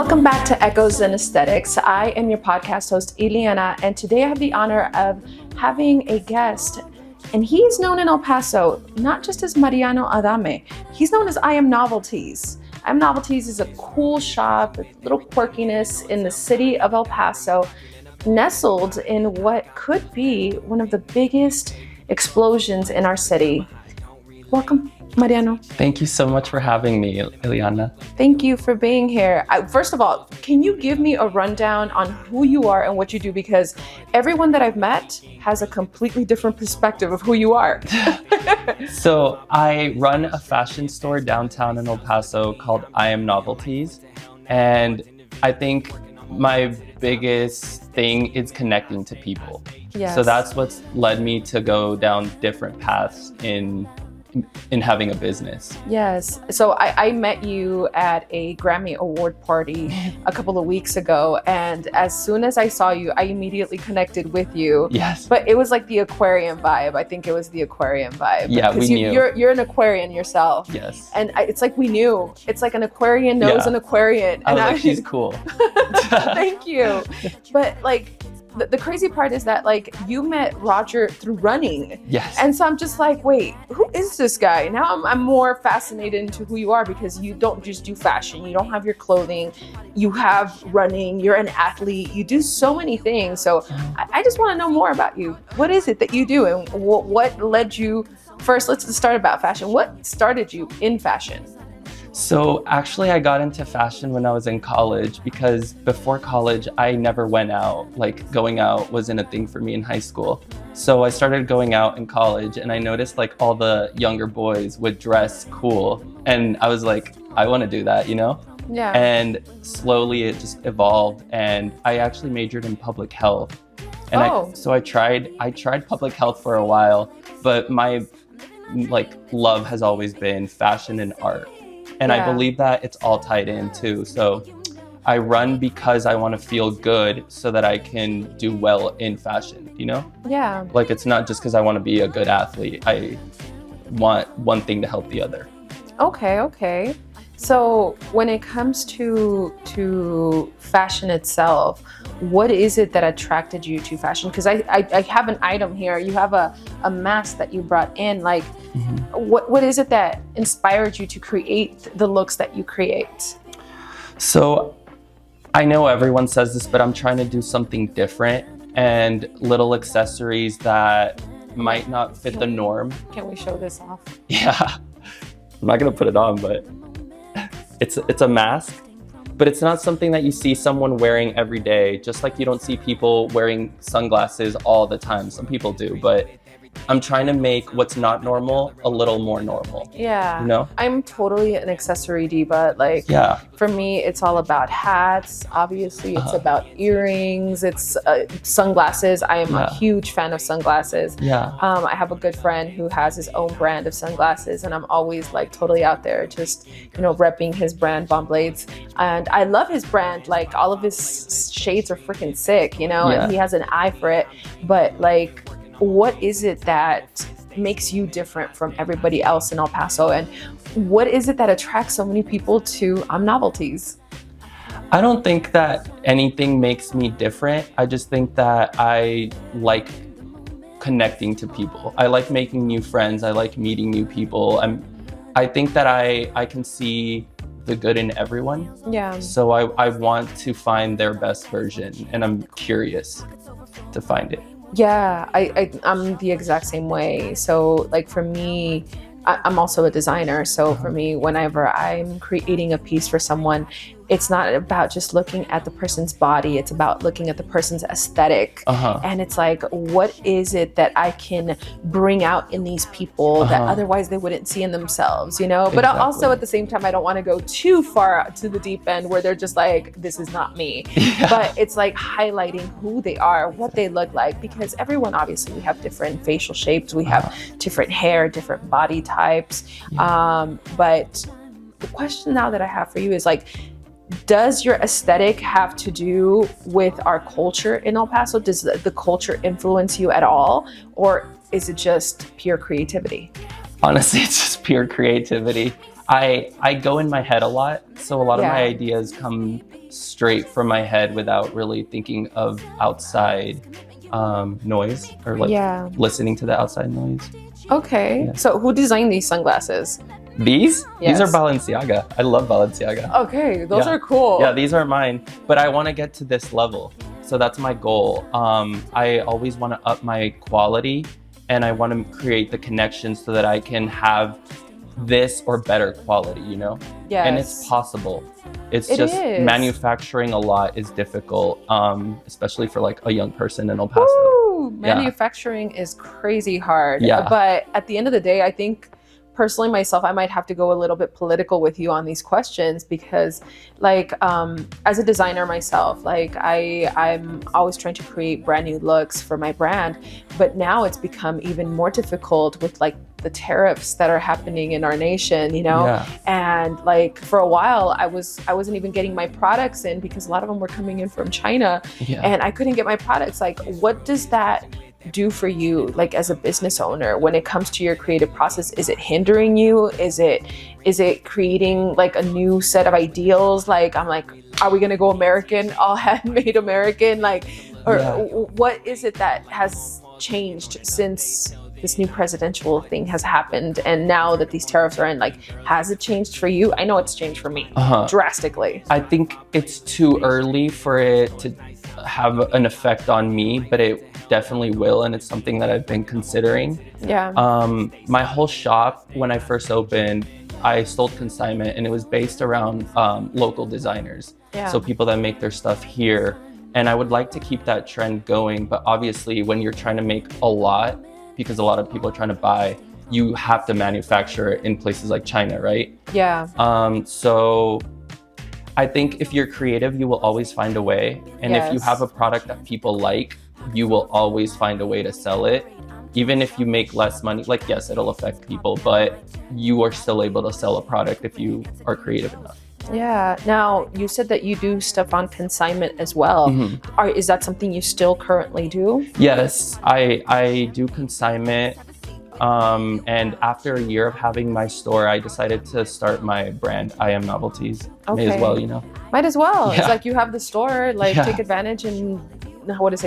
Welcome back to Echoes and Aesthetics. I am your podcast host, Ileana, and today I have the honor of having a guest, and he's known in El Paso, not just as Mariano Adame, he's known as I Am Novelties. I Am Novelties is a cool shop with little quirkiness in the city of El Paso, nestled in what could be one of the biggest explosions in our city. Welcome, Mariano. Thank you so much for having me, Ileana. Thank you for being here. First of all, can you give me a rundown on who you are and what you do? Because everyone that I've met has a completely different perspective of who you are. So I run a fashion store downtown in El Paso called I Am Novelties. And I think my biggest thing is connecting to people. Yes. So that's what's led me to go down different paths in having a business. Yes. So I met you at a Grammy Award party a couple of weeks ago, and as soon as I saw you, I immediately connected with you. Yes. But it was like the aquarium vibe. I think it was the aquarium vibe. Yeah, we knew. You're an Aquarian yourself. Yes. And it's like we knew. It's like an Aquarian knows an Aquarian. I was like, she's cool. Thank you. But like, the crazy part is that like you met Roger through running. Yes. And so I'm just like, wait, who is this guy? Now I'm more fascinated into who you are, because you don't just do fashion. You don't have your clothing. You have running. You're an athlete. You do so many things. So I just want to know more about you. What is it that you do, and what led you? First, let's start about fashion. What started you in fashion? So actually I got into fashion when I was in college, because before college I never went out. Like going out wasn't a thing for me in high school. So I started going out in college, and I noticed like all the younger boys would dress cool, and I was like, I want to do that, you know? Yeah. And slowly it just evolved, and I actually majored in public health. And I tried public health for a while, but my like love has always been fashion and art. And I believe that it's all tied in too. So I run because I want to feel good so that I can do well in fashion, you know? Yeah. Like it's not just because I want to be a good athlete. I want one thing to help the other. Okay. So when it comes to fashion itself, what is it that attracted you to fashion? Because I have an item here. You have a mask that you brought in. Like, what is it that inspired you to create the looks that you create? So I know everyone says this, but I'm trying to do something different, and little accessories that might not fit the norm. Can we show this off? Yeah, I'm not gonna put it on, but it's a mask. But it's not something that you see someone wearing every day, just like you don't see people wearing sunglasses all the time. Some people do, but I'm trying to make what's not normal a little more normal. Yeah. You know? I'm totally an accessory diva. Like, for me, it's all about hats. Obviously, it's about earrings. It's sunglasses. I am a huge fan of sunglasses. Yeah. I have a good friend who has his own brand of sunglasses, and I'm always like totally out there just, repping his brand, Bomb Blades. And I love his brand. Like, all of his shades are freaking sick, and he has an eye for it. But like, what is it that makes you different from everybody else in El Paso? And what is it that attracts so many people to Novelties? I don't think that anything makes me different. I just think that I like connecting to people. I like making new friends. I like meeting new people. I think that I can see the good in everyone. Yeah. So I want to find their best version, and I'm curious to find it. Yeah, I'm the exact same way. So like for me, I'm also a designer. So for me, whenever I'm creating a piece for someone, it's not about just looking at the person's body. It's about looking at the person's aesthetic. And it's like, what is it that I can bring out in these people that otherwise they wouldn't see in themselves, But also at the same time, I don't want to go too far to the deep end where they're just like, this is not me. But it's like highlighting who they are, what they look like, because everyone, obviously, we have different facial shapes. We have different hair, different body types. But the question now that I have for you is like, does your aesthetic have to do with our culture in El Paso? Does the culture influence you at all? Or is it just pure creativity? Honestly, it's just pure creativity. I go in my head a lot. So a lot of my ideas come straight from my head without really thinking of outside noise or like listening to the outside noise. Okay. Yeah. So who designed these sunglasses? These? Yes. These are Balenciaga. I love Balenciaga. Okay, those are cool. Yeah, these are mine. But I want to get to this level. So that's my goal. I always want to up my quality, and I want to create the connections so that I can have this or better quality, you know? Yes. And it's possible. It just is. Manufacturing a lot is difficult, especially for like a young person in El Paso. Woo! Manufacturing is crazy hard. Yeah. But at the end of the day, I think personally myself, I might have to go a little bit political with you on these questions because like as a designer myself, like I'm always trying to create brand new looks for my brand, but now it's become even more difficult with like the tariffs that are happening in our nation, you know? Yeah. And like for a while I wasn't even getting my products in because a lot of them were coming in from China. Yeah. And I couldn't get my products. Like what does that do for you like as a business owner when it comes to your creative process? Is it hindering you? Is it creating like a new set of ideals? Like I'm like, are we gonna go American, all handmade American? Like, or what is it that has changed since this new presidential thing has happened and now that these tariffs are in? Like, has it changed for you? I know it's changed for me drastically. I think it's too early for it to have an effect on me, but it definitely will, and it's something that I've been considering. Yeah. My whole shop, when I first opened, I sold consignment, and it was based around local designers. Yeah. So people that make their stuff here. And I would like to keep that trend going, but obviously when you're trying to make a lot, because a lot of people are trying to buy, you have to manufacture it in places like China, right? Yeah. So I think if you're creative, you will always find a way. And if you have a product that people like, you will always find a way to sell it. Even if you make less money, like yes, it'll affect people, but you are still able to sell a product if you are creative enough. Yeah. Now, you said that you do stuff on consignment as well. Mm-hmm. Is that something you still currently do? Yes, I do consignment. And after a year of having my store, I decided to start my brand, I Am Novelties. Okay. May as well, you know? Might as well. Yeah. It's like you have the store, like take advantage and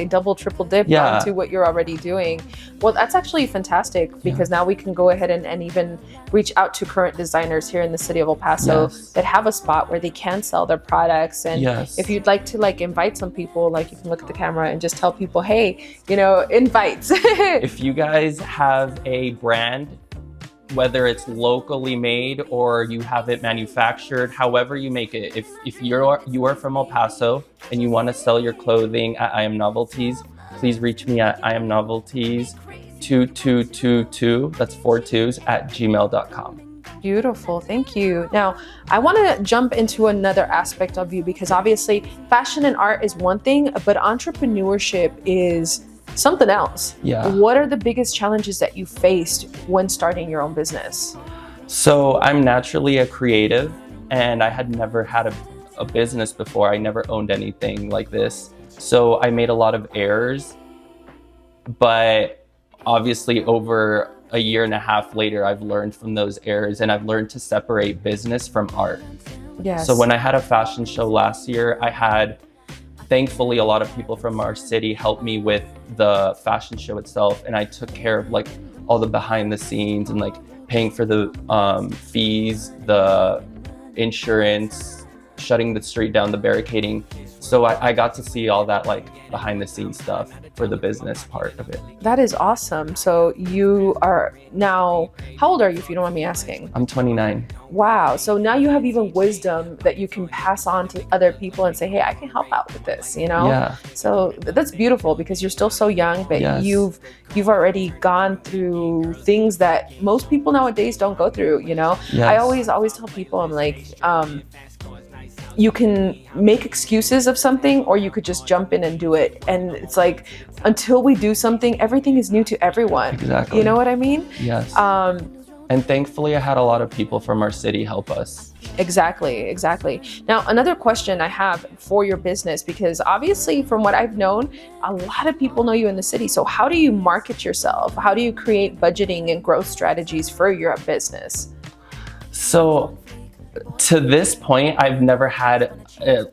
double, triple dip onto what you're already doing. Well, that's actually fantastic because now we can go ahead and even reach out to current designers here in the city of El Paso that have a spot where they can sell their products. And if you'd like to like invite some people, like you can look at the camera and just tell people, hey, you know, invites. If you guys have a brand, whether it's locally made or you have it manufactured, however you make it. If you are from El Paso and you want to sell your clothing at I Am Novelties, please reach me at iamnovelties2222, that's 4 2s, @gmail.com. Beautiful, thank you. Now, I want to jump into another aspect of you because obviously fashion and art is one thing, but entrepreneurship is something else. Yeah. What are the biggest challenges that you faced when starting your own business? So I'm naturally a creative, and I had never had a business before. I never owned anything like this. So I made a lot of errors, but obviously over a year and a half later, I've learned from those errors, and I've learned to separate business from art. Yes. So when I had a fashion show last year, thankfully, a lot of people from our city helped me with the fashion show itself, and I took care of like all the behind the scenes and like paying for the fees, the insurance, shutting the street down, the barricading. So I got to see all that like behind the scenes stuff for the business part of it. That is awesome. So you are now, how old are you if you don't mind me asking? I'm 29. Wow. So now you have even wisdom that you can pass on to other people and say, hey, I can help out with this, you know? Yeah. So that's beautiful because you're still so young, but you've already gone through things that most people nowadays don't go through, you know? Yes. I always tell people, I'm like, you can make excuses of something or you could just jump in and do it. And it's like, until we do something, everything is new to everyone. Exactly. You know what I mean? Yes. And thankfully I had a lot of people from our city help us. Exactly. Now, another question I have for your business, because obviously from what I've known, a lot of people know you in the city. So how do you market yourself? How do you create budgeting and growth strategies for your business? So To this point, I've never had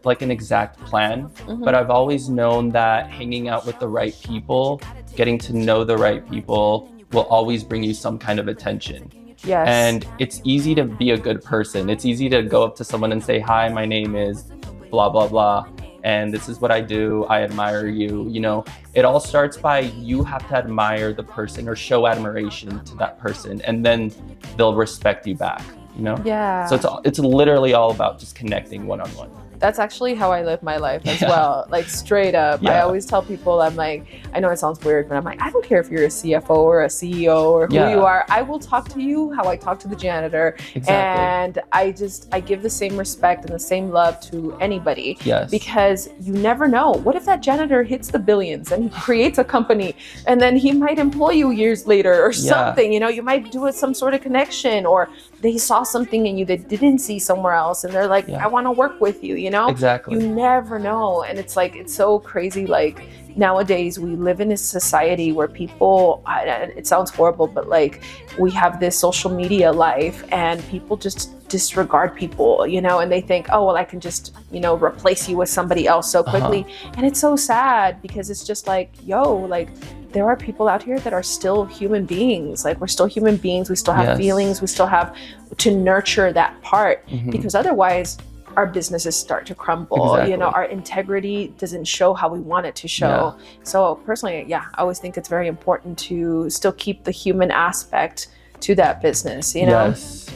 like an exact plan, but I've always known that hanging out with the right people, getting to know the right people will always bring you some kind of attention. Yes. And it's easy to be a good person. It's easy to go up to someone and say, hi, my name is blah, blah, blah. And this is what I do. I admire you. You know, it all starts by you have to admire the person or show admiration to that person, and then they'll respect you back, you know? Yeah. So it's literally all about just connecting one-on-one. That's actually how I live my life as well. Like straight up. I always tell people, I'm like, I know it sounds weird, but I'm like, I don't care if you're a CFO or a CEO or who you are. I will talk to you how I talk to the janitor. Exactly. And I give the same respect and the same love to anybody. Yes. Because you never know. What if that janitor hits the billions and he creates a company, and then he might employ you years later or something, you know, you might do some sort of connection, or they saw something in you that didn't see somewhere else, and they're like, I want to work with you, you know? Exactly. You never know. And it's like, it's so crazy. Like nowadays we live in a society where people, it sounds horrible, but like we have this social media life and people just disregard people, you know, and they think, oh, well, I can just, you know, replace you with somebody else so quickly. And it's so sad because it's just like, yo, like, there are people out here that are still human beings. Like, we're still human beings. We still have feelings. We still have to nurture that part, because otherwise our businesses start to crumble. You know, our integrity doesn't show how we want it to show. So personally, I always think it's very important to still keep the human aspect to that business, you know? Yes,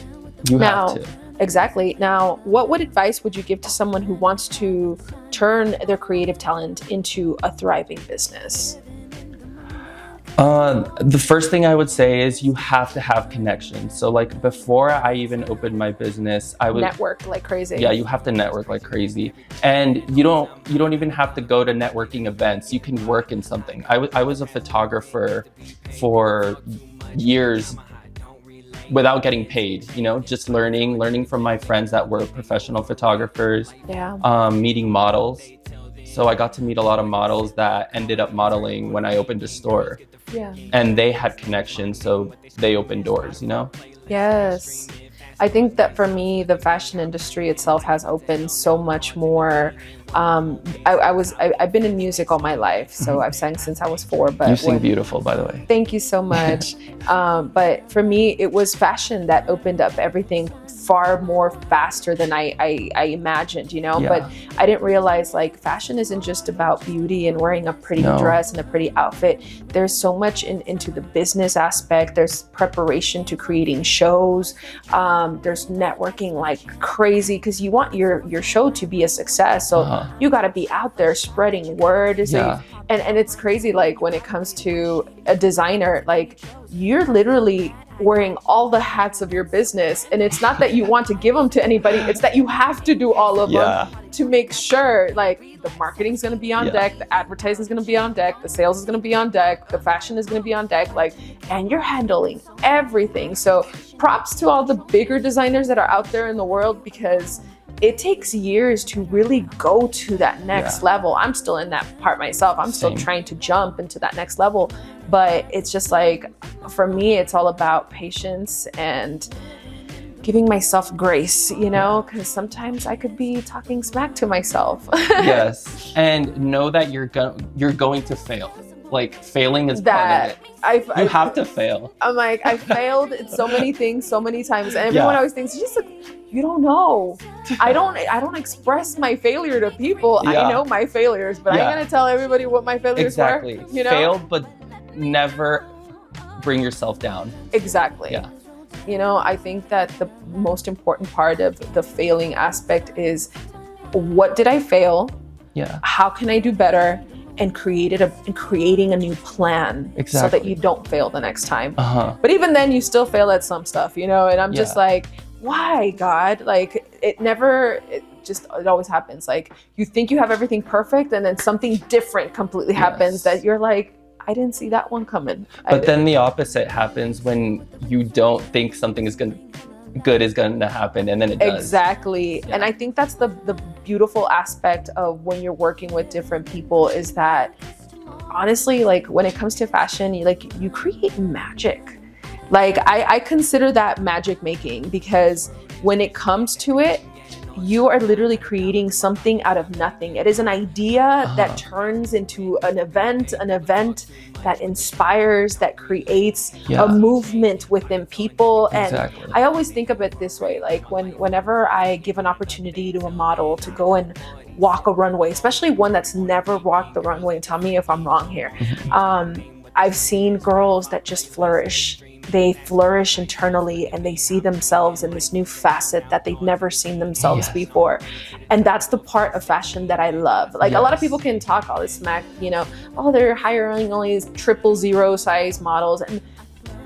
you have to. Exactly. Now, what advice would you give to someone who wants to turn their creative talent into a thriving business? The first thing I would say is you have to have connections. So like before I even opened my business, I would network like crazy. Yeah, you have to network like crazy. And you don't even have to go to networking events. You can work in something. I was a photographer for years without getting paid, you know, just learning from my friends that were professional photographers, meeting models. So I got to meet a lot of models that ended up modeling when I opened a store. And they had connections, so they opened doors, you know? Yes. I think that for me, the fashion industry itself has opened so much more. I've been in music all my life, so I've sang since I was 4. But you sing beautiful, by the way. Thank you so much. But for me, it was fashion that opened up everything far more faster than I imagined, you know? But I didn't realize like fashion isn't just about beauty and wearing a pretty dress and a pretty outfit. There's so much into the business aspect. There's preparation to creating shows. There's networking like crazy because you want your show to be a success. So you got to be out there spreading word. And it's crazy, like when it comes to a designer, like you're literally wearing all the hats of your business, and it's not that you want to give them to anybody, it's that you have to do all of them to make sure like the marketing's going to be on deck, the advertising's going to be on deck, the sales is going to be on deck, the fashion is going to be on deck, like, and you're handling everything. So props to all the bigger designers that are out there in the world, because it takes years to really go to that next level. I'm still in that part myself. I'm still trying to jump into that next level. But it's just like, for me, it's all about patience and giving myself grace, you know, because sometimes I could be talking smack to myself. Yes. And know that you're going to fail. Like, failing is part of it. You have to fail. I'm like, I failed at so many things so many times. And everyone always thinks, you don't know. I don't express my failure to people. I know my failures, but I'm going to tell everybody what my failures were. You know? Fail, but never bring yourself down. Exactly. Yeah. You know, I think that the most important part of the failing aspect is, what did I fail? Yeah. How can I do better? And creating a new plan so that you don't fail the next time. But even then, you still fail at some stuff, you know? And I'm just like, why, God? Like, it always happens. Like, you think you have everything perfect, and then something different completely happens that you're like, I didn't see that one coming. But then the opposite happens when you don't think something is good is going to happen, and then it does. Exactly. Yeah. And I think that's the beautiful aspect of when you're working with different people, is that honestly, like when it comes to fashion, you create magic. Like I consider that magic making, because when it comes to it, you are literally creating something out of nothing. It is an idea that turns into an event that inspires, that creates a movement within people. Exactly. And I always think of it this way, like whenever I give an opportunity to a model to go and walk a runway, especially one that's never walked the runway, and tell me if I'm wrong here. I've seen girls that just flourish. They flourish internally and they see themselves in this new facet that they've never seen themselves before. And that's the part of fashion that I love. Like a lot of people can talk all this smack, you know, oh, they're hiring only 000 size models. And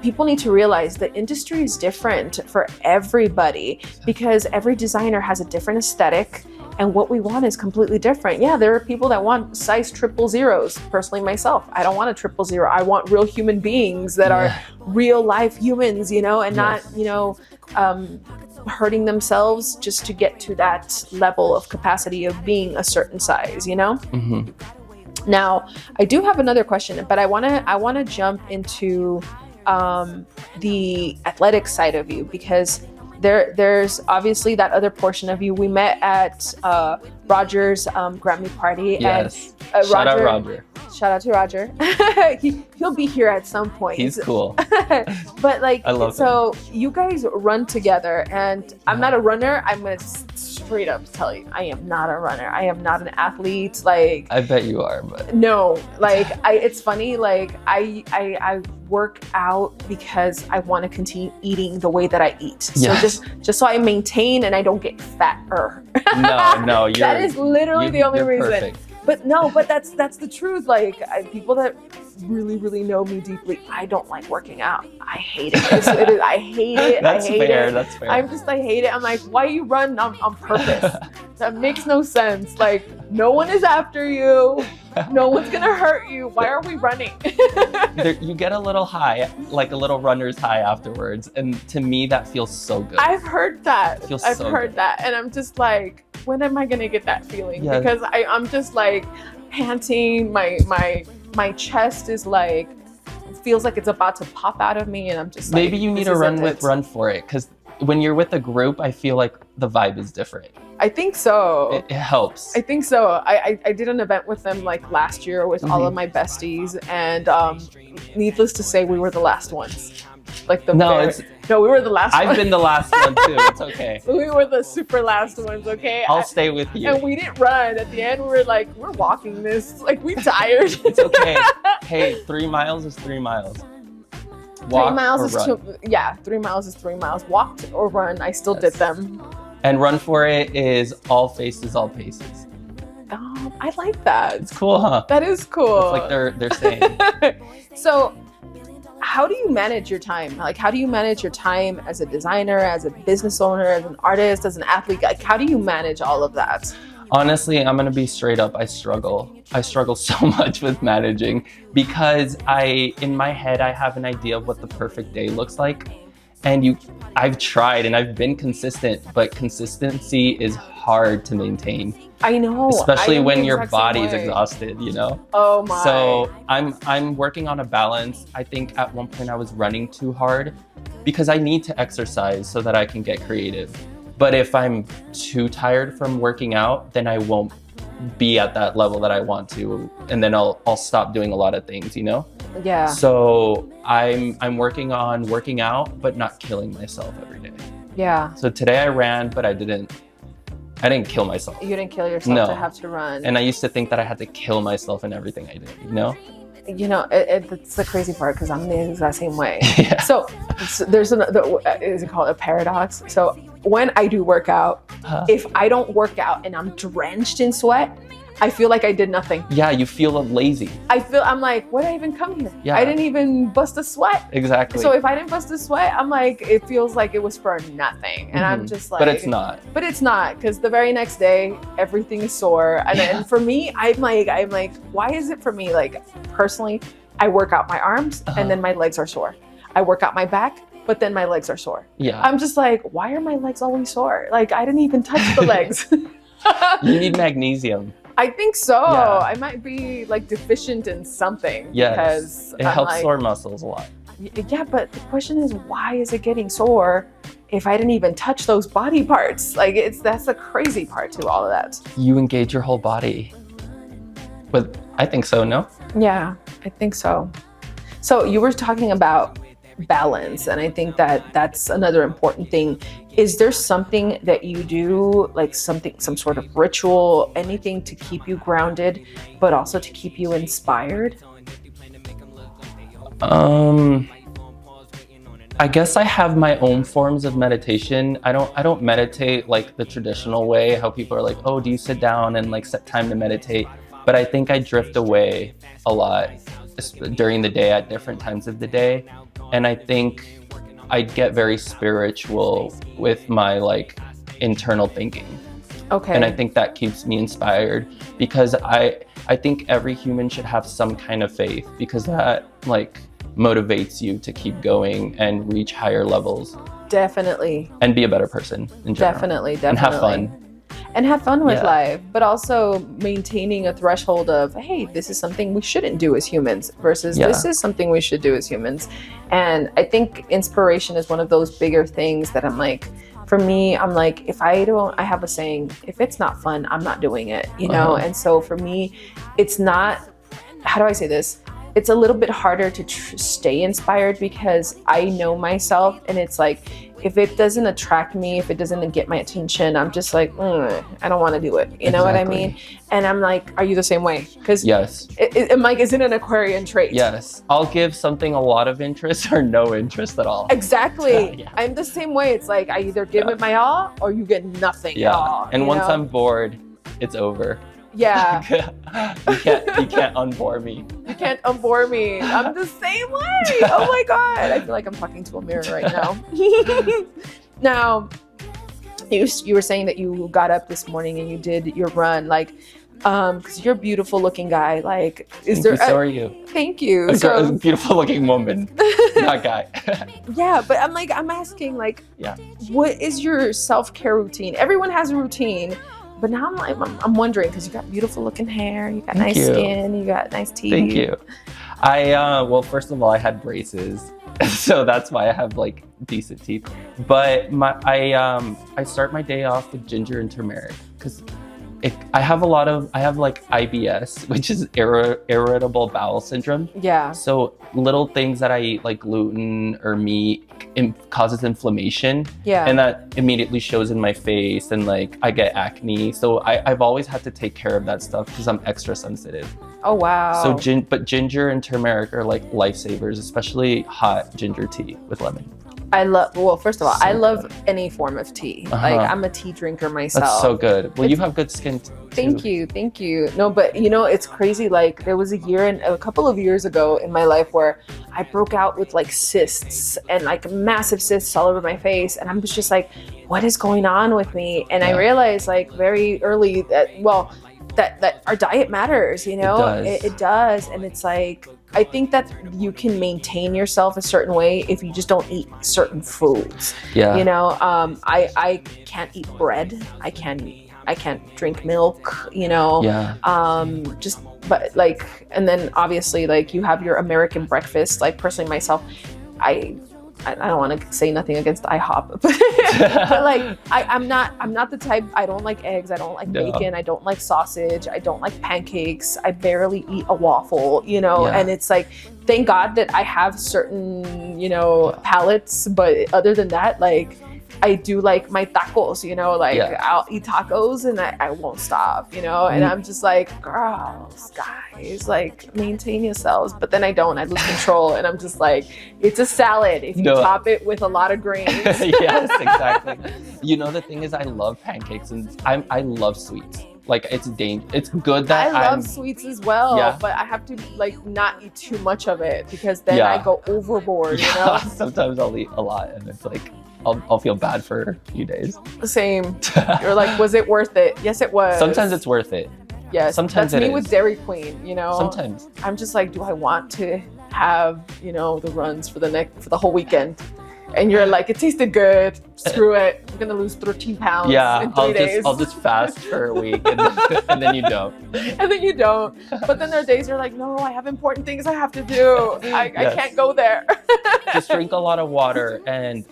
people need to realize the industry is different for everybody because every designer has a different aesthetic. And what we want is completely different. Yeah, there are people that want size 000s. Personally, myself, I don't want a 000. I want real human beings that are real life humans, you know, and not, you know, hurting themselves just to get to that level of capacity of being a certain size, you know? Now, I do have another question, but I wanna jump into the athletic side of you because there's obviously that other portion of you. We met at Roger's Grammy party. Yes. And, Shout out Roger. Shout out to Roger. He'll be here at some point. He's cool. But like, I love so him. You guys run together, and I'm not a runner. I'm gonna straight up tell you, I am not a runner. I am not an athlete. Like, I bet you are, but no. Like, it's funny. Like, I work out because I want to continue eating the way that I eat. So just so I maintain and I don't get fatter. No, that is literally the only reason. Perfect. But no, but that's the truth. Like people that really know me deeply, I don't like working out. I hate it. I hate it. That's I hate fair. it. That's fair. I hate it. I'm like, why you run on purpose? That makes no sense. Like, no one is after you. No one's gonna hurt you. Why are we running? You get a little high, like a little runner's high afterwards, and to me that feels so good. I've heard that. I've heard that, and I'm just like, when am I gonna get that feeling? Yes. Because I'm just like panting. My chest is like feels like it's about to pop out of me, and I'm just like, maybe you need to run for it, because when you're with a group, I feel like the vibe is different. I think so. It helps. I think so. I did an event with them like last year with all of my besties, and needless to say, we were the last ones. Like we were the last I've ones. been the last one too. It's okay. We were the super last ones, okay? I'll stay with you. And we didn't run. At the end, we were like, we're walking this. Like, we tired. It's okay. Hey, 3 miles is 3 miles. Walk 3 miles or is run. 3 miles is 3 miles. Walked or run, I still did them. And run for it is all faces, all paces. I like that. It's cool, huh? That is cool. It's like they're saying. So, how do you manage your time? Like, how do you manage your time as a designer, as a business owner, as an artist, as an athlete? Like, how do you manage all of that? Honestly, I'm gonna be straight up. I struggle so much with managing because in my head, I have an idea of what the perfect day looks like. And I've tried and I've been consistent, but consistency is hard to maintain. I know. Especially when your body is exhausted, you know? Oh my. So I'm working on a balance. I think at one point I was running too hard because I need to exercise so that I can get creative. But if I'm too tired from working out, then I won't be at that level that I want to. And then I'll stop doing a lot of things, you know? Yeah. So I'm working on working out, but not killing myself every day. Yeah. So today I ran, but I didn't kill myself. You didn't kill yourself to have to run. And I used to think that I had to kill myself in everything I did, you know? You know, it's the crazy part because I'm the exact same way. Yeah. So there's is it called a paradox? So when I do work out, if I don't work out and I'm drenched in sweat, I feel like I did nothing. Yeah, you feel lazy. I'm like, why did I even come here? Yeah. I didn't even bust a sweat. Exactly. So if I didn't bust a sweat, I'm like, it feels like it was for nothing. And I'm just like, but it's not. But it's not, because the very next day, everything is sore. And for me, I'm like, why is it for me? Like, personally, I work out my arms and then my legs are sore. I work out my back, but then my legs are sore. Yeah. I'm just like, why are my legs always sore? Like, I didn't even touch the legs. You need magnesium. I think so. Yeah. I might be like deficient in something. Yes. Because it helps sore muscles a lot. Yeah, but the question is, why is it getting sore if I didn't even touch those body parts. Like that's the crazy part to all of that. You engage your whole body. But I think so, no? Yeah, I think so. So you were talking about balance, and I think that that's another important thing. Is there something that you do, like some sort of ritual, anything to keep you grounded, but also to keep you inspired? I guess I have my own forms of meditation. I don't meditate like the traditional way, how people are like, oh, do you sit down and like set time to meditate? But I think I drift away a lot during the day at different times of the day. And I think I get very spiritual with my like internal thinking. Okay. And I think that keeps me inspired, because I think every human should have some kind of faith, because that like motivates you to keep going and reach higher levels. Definitely. And be a better person in general. Definitely. And have fun. And have fun with life, but also maintaining a threshold of, hey, this is something we shouldn't do as humans versus this is something we should do as humans. And I think inspiration is one of those bigger things that I'm like, for me, I'm like, I have a saying, if it's not fun, I'm not doing it, you know? And so for me, it's not, how do I say this? It's a little bit harder to stay inspired, because I know myself, and it's like, if it doesn't attract me, if it doesn't get my attention, I'm just like, I don't want to do it. You know what I mean? And I'm like, are you the same way? Because yes, I'm like, is it an Aquarian trait? Yes, I'll give something a lot of interest or no interest at all. Exactly. I'm the same way. It's like, I either give it my all or you get nothing at all. And once I'm bored, it's over. Yeah. you can't unbore me. You can't unbore me. I'm the same way. Oh my God. I feel like I'm talking to a mirror right now. Now, you were saying that you got up this morning and you did your run, like, because you're a beautiful looking guy. Like, so are you. Thank you. A beautiful looking woman, not guy. Yeah, but I'm asking, like, what is your self-care routine? Everyone has a routine. But now I'm wondering, because you got beautiful looking hair, you got nice skin, you got nice teeth. Thank you. Well, first of all, I had braces, so that's why I have like decent teeth. But I start my day off with ginger and turmeric, because I have like IBS, which is irritable bowel syndrome. Yeah. So little things that I eat, like gluten or meat, causes inflammation. Yeah. And that immediately shows in my face, and like I get acne. So I've always had to take care of that stuff because I'm extra sensitive. Oh wow. So but ginger and turmeric are like lifesavers, especially hot ginger tea with lemon. First of all, I love any form of tea. Like, I'm a tea drinker myself. That's so good. Well, you have good skin too. Thank you. No, but you know, it's crazy. Like, there was a couple of years ago in my life where I broke out with like cysts and like massive cysts all over my face. And I'm just like, what is going on with me? And I realized like very early that our diet matters, you know? It does. And it's like, I think that you can maintain yourself a certain way if you just don't eat certain foods. Yeah. You know, I can't eat bread. I can't drink milk, you know. Yeah. But like, and then obviously like you have your American breakfast. Like personally myself, I don't want to say nothing against IHOP, but like I'm not the type. I don't like eggs. I don't like bacon. I don't like sausage. I don't like pancakes. I barely eat a waffle, you know. Yeah. And it's like, thank God that I have certain, you know, palates. But other than that, like, I do like my tacos, you know, like I'll eat tacos and I won't stop, you know, and I'm just like, girls, guys, like maintain yourselves. But then I lose control and I'm just like, it's a salad if you top it with a lot of grains. Yes, exactly. You know, the thing is, I love pancakes and I love sweets. Like it's good that I love sweets as well, but I have to like not eat too much of it because then I go overboard, you know? Sometimes I'll eat a lot and it's like, I'll feel bad for a few days. Same. You're like, was it worth it? Yes, it was. Sometimes it's worth it. Yes. Sometimes that's me with Dairy Queen, you know? Sometimes. I'm just like, do I want to have, you know, the runs for the whole weekend? And you're like, it tasted good. Screw it. I'm going to lose 13 pounds in 3 days. I'll just fast for a week and then you don't. And then you don't. But then there are days you're like, no, I have important things I have to do. I can't go there. Just drink a lot of water and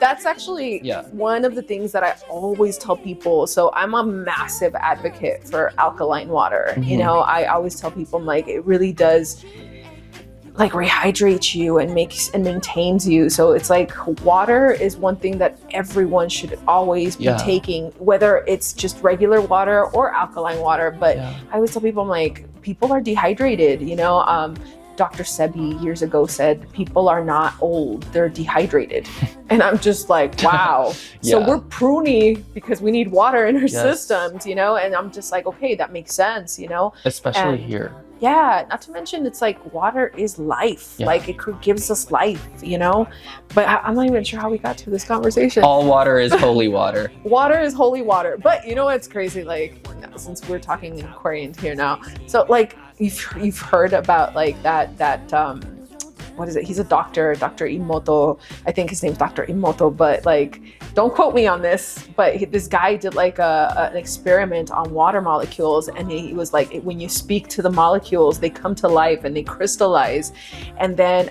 That's actually one of the things that I always tell people. So I'm a massive advocate for alkaline water. You know, I always tell people, I'm like, it really does like rehydrates you and makes and maintains you. So it's like water is one thing that everyone should always be taking, whether it's just regular water or alkaline water. But I always tell people, I'm like, people are dehydrated, you know. Dr. Sebi years ago said, people are not old, they're dehydrated. And I'm just like, wow. So we're pruny because we need water in our systems, you know? And I'm just like, okay, that makes sense, you know? Especially here. Yeah, not to mention it's like water is life. Like it gives us life, you know? But I'm not even sure how we got to this conversation. All water is holy water. Water is holy water. But you know what's crazy? Like, since we're talking in Korean here now. So like you've heard about like that what is it? He's a doctor, Dr. Imoto. I think his name's Dr. Imoto, but like, don't quote me on this, but this guy did like an experiment on water molecules. And he was like, when you speak to the molecules, they come to life and they crystallize. And then,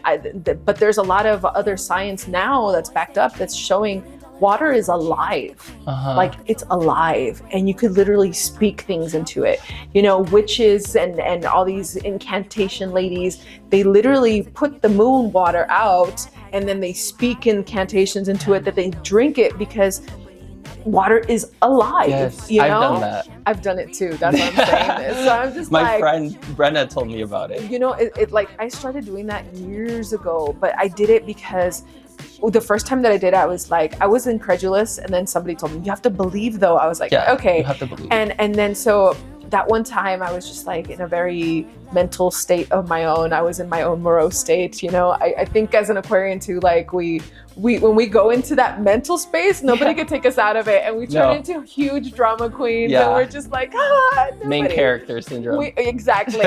but there's a lot of other science now that's backed up that's showing water is alive. Like it's alive, and you could literally speak things into it. You know, witches and all these incantation ladies, they literally put the moon water out and then they speak incantations into it that they drink it because water is alive. Yes, you know? I've done that. I've done it too. That's what I'm saying. This. So I'm just my friend Brenna told me about it. You know, it like I started doing that years ago, but I did it because the first time that I did it, I was like, I was incredulous, and then somebody told me, you have to believe though. I was like, okay. You have to believe. And then so that one time I was just like in a very mental state of my own. I was in my own morose state, you know. I think as an Aquarian too, like we when we go into that mental space, nobody can take us out of it, and we turn into huge drama queens, and we're just like, main character syndrome. Exactly.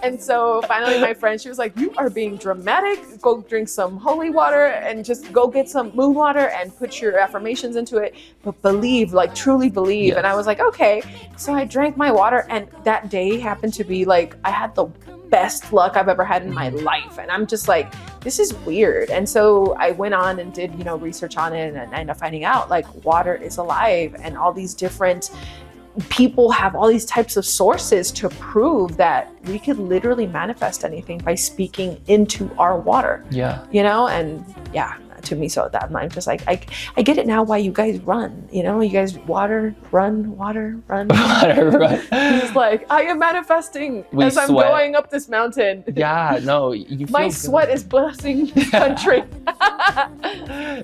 And so finally my friend, she was like, you are being dramatic, go drink some holy water and just go get some moon water and put your affirmations into it, but believe, like truly believe. And I was like, okay. So I drank my water, and that day happened to be like, I had the best luck I've ever had in my life. And I'm just like, this is weird. And so I went on and did, you know, research on it, and I ended up finding out like water is alive, and all these different people have all these types of sources to prove that we could literally manifest anything by speaking into our water. You know, and to me, so that I'm just like, I get it now why you guys run, you know, you guys run. Water, run. He's like, I am manifesting as I'm going up this mountain. No, you feel my sweat is blessing this country.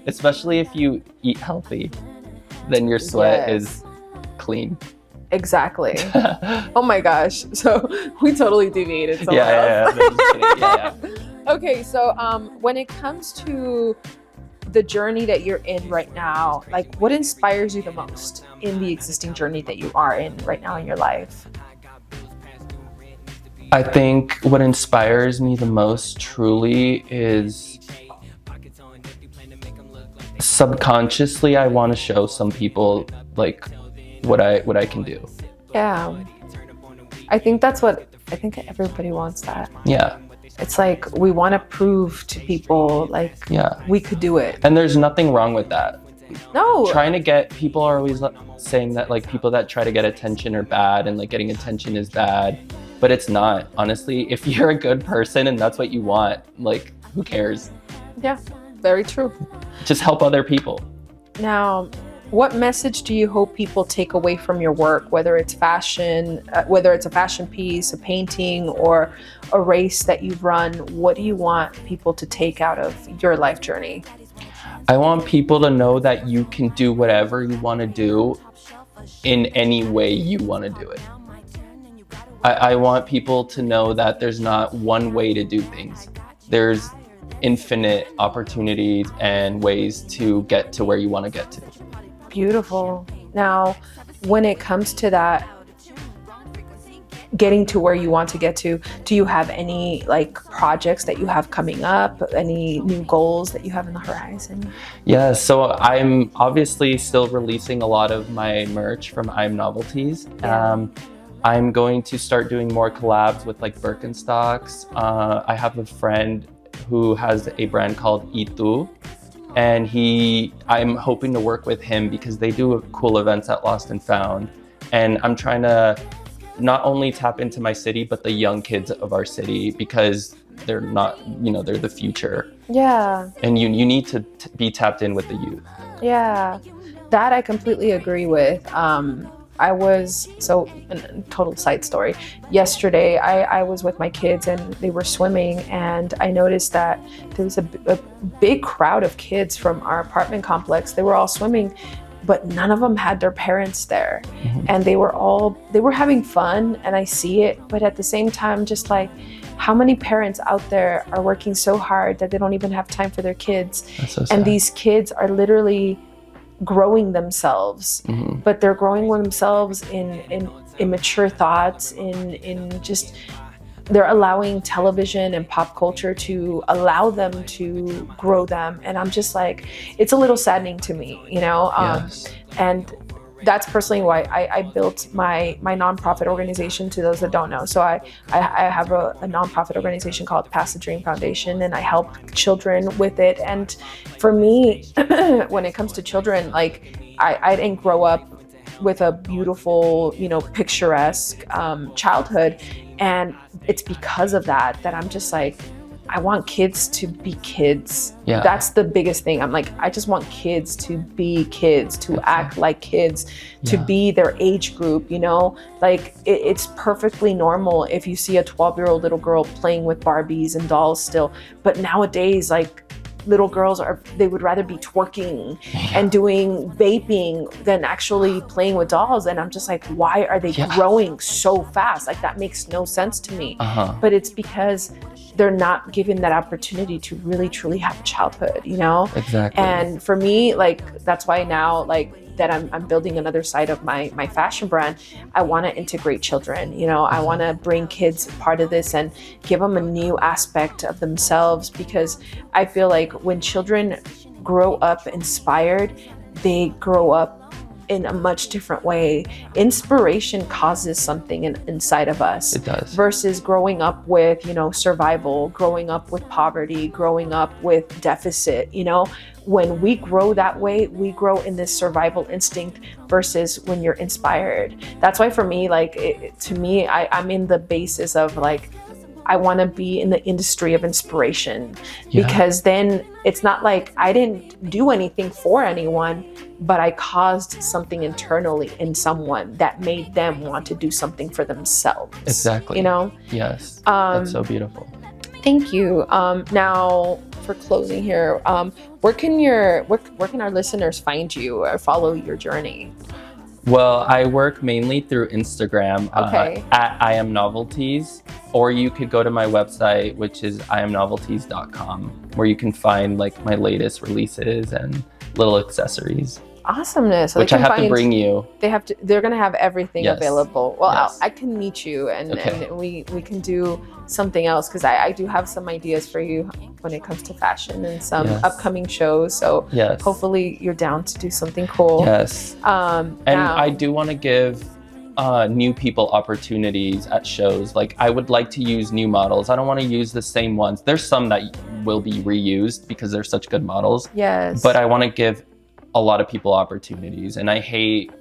Especially if you eat healthy, then your sweat is clean. Exactly. Oh my gosh. So we totally deviated somewhere else. Okay, so when it comes to the journey that you're in right now, like what inspires you the most in the existing journey that you are in right now in your life? I think what inspires me the most truly is subconsciously I want to show some people like what I can do. I think that's what everybody wants that. It's like we want to prove to people like we could do it. And there's nothing wrong with that. No. Trying to get, people are always saying that like people that try to get attention are bad and like getting attention is bad, but it's not. Honestly, if you're a good person and that's what you want, like who cares? Yeah, very true. Just help other people. Now, what message do you hope people take away from your work, whether it's fashion, whether it's a fashion piece, a painting, or a race that you've run? What do you want people to take out of your life journey? I want people to know that you can do whatever you want to do in any way you want to do it. I want people to know that there's not one way to do things. There's infinite opportunities and ways to get to where you want to get to. Beautiful. Now, when it comes to that, getting to where you want to get to, do you have any like projects that you have coming up? Any new goals that you have in the horizon? Yeah, so I'm obviously still releasing a lot of my merch from Novelties. I'm going to start doing more collabs with like Birkenstocks. I have a friend who has a brand called Itu. and I'm hoping to work with him because they do cool events at Lost and Found, and I'm trying to not only tap into my city but the young kids of our city, because they're not, they're the future. Yeah. And you need to be tapped in with the youth. Yeah, that I completely agree with. I was, so a total side story. Yesterday, I was with my kids and they were swimming, and I noticed that there was a big crowd of kids from our apartment complex. They were all swimming, but none of them had their parents there. Mm-hmm. And they were having fun, and I see it, but at the same time, just like, how many parents out there are working so hard that they don't even have time for their kids? That's so sad. And these kids are literally growing themselves, mm-hmm. but they're growing themselves in immature thoughts, in just, they're allowing television and pop culture to allow them to grow them. And I'm just like, it's a little saddening to me, Yes. And that's personally why I built my nonprofit organization, to those that don't know. So I have a nonprofit organization called Pass the Dream Foundation, and I help children with it. And for me, when it comes to children, like I didn't grow up with a beautiful, picturesque childhood. And it's because of that I'm just like, I want kids to be kids. Yeah. That's the biggest thing. I'm like, I just want kids to be kids, to act like kids, to be their age group, Like it's perfectly normal if you see a 12-year-old little girl playing with Barbies and dolls still. But nowadays, like, little girls they would rather be twerking and doing vaping than actually playing with dolls. And I'm just like, why are they growing so fast? Like, that makes no sense to me. But it's because they're not given that opportunity to really truly have a childhood, Exactly. And for me, like, that's why now, like, that I'm building another side of my fashion brand, I want to integrate children. I want to bring kids part of this and give them a new aspect of themselves, because I feel like when children grow up inspired, they grow up in a much different way. Inspiration causes something inside of us. It does. Versus growing up with, survival, growing up with poverty, growing up with deficit, When we grow that way, we grow in this survival instinct versus when you're inspired. That's why for me, like, I'm in the basis of, like, I want to be in the industry of inspiration, because then it's not like I didn't do anything for anyone, but I caused something internally in someone that made them want to do something for themselves. Exactly. Yes. That's so beautiful. Thank you. Now, for closing here, where can our listeners find you or follow your journey? Well, I work mainly through Instagram at I Am Novelties, or you could go to my website, which is iamnovelties.com, where you can find, like, my latest releases and little accessories. Awesomeness. So which I have to bring you. They're going to have everything available. Well, yes. I can meet you and we can do something else, because I do have some ideas for you when it comes to fashion and some upcoming shows. So hopefully you're down to do something cool. Yes. And I do want to give new people opportunities at shows. Like, I would like to use new models. I don't want to use the same ones. There's some that will be reused because they're such good models. Yes. But I want to give a lot of people opportunities. And I hate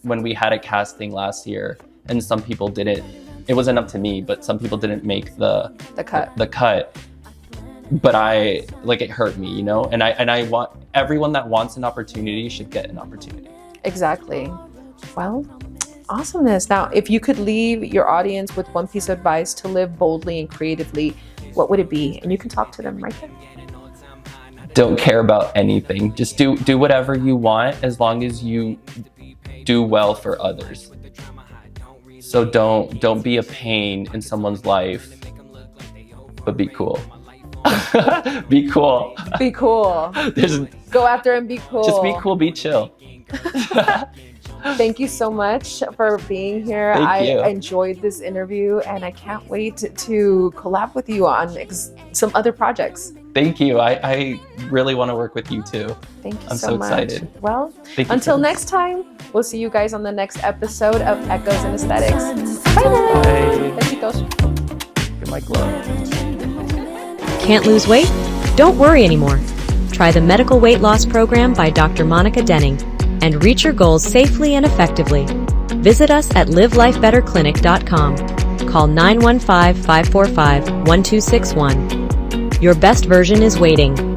when we had a casting last year and some people didn't. It wasn't up to me, but some people didn't make the cut. But it hurt me, And I want everyone that wants an opportunity should get an opportunity. Exactly. Well, awesomeness. Now, if you could leave your audience with one piece of advice to live boldly and creatively, what would it be? And you can talk to them right there. Don't care about anything. Just do whatever you want, as long as you do well for others. So don't be a pain in someone's life, but be cool. Be cool. Be cool. Go out there and be cool. Just be cool, be chill. Thank you so much for being here. Thank you. I enjoyed this interview, and I can't wait to collab with you on some other projects. Thank you. I really want to work with you too. Thank you I'm so much. Excited. Well, until next time, we'll see you guys on the next episode of Echoes and Aesthetics. Bye. Besitos. Get my glove. Can't lose weight? Don't worry anymore. try the Medical Weight Loss Program by Dr. Monica Denning and reach your goals safely and effectively. Visit us at livelifebetterclinic.com. Call 915-545-1261. Your best version is waiting.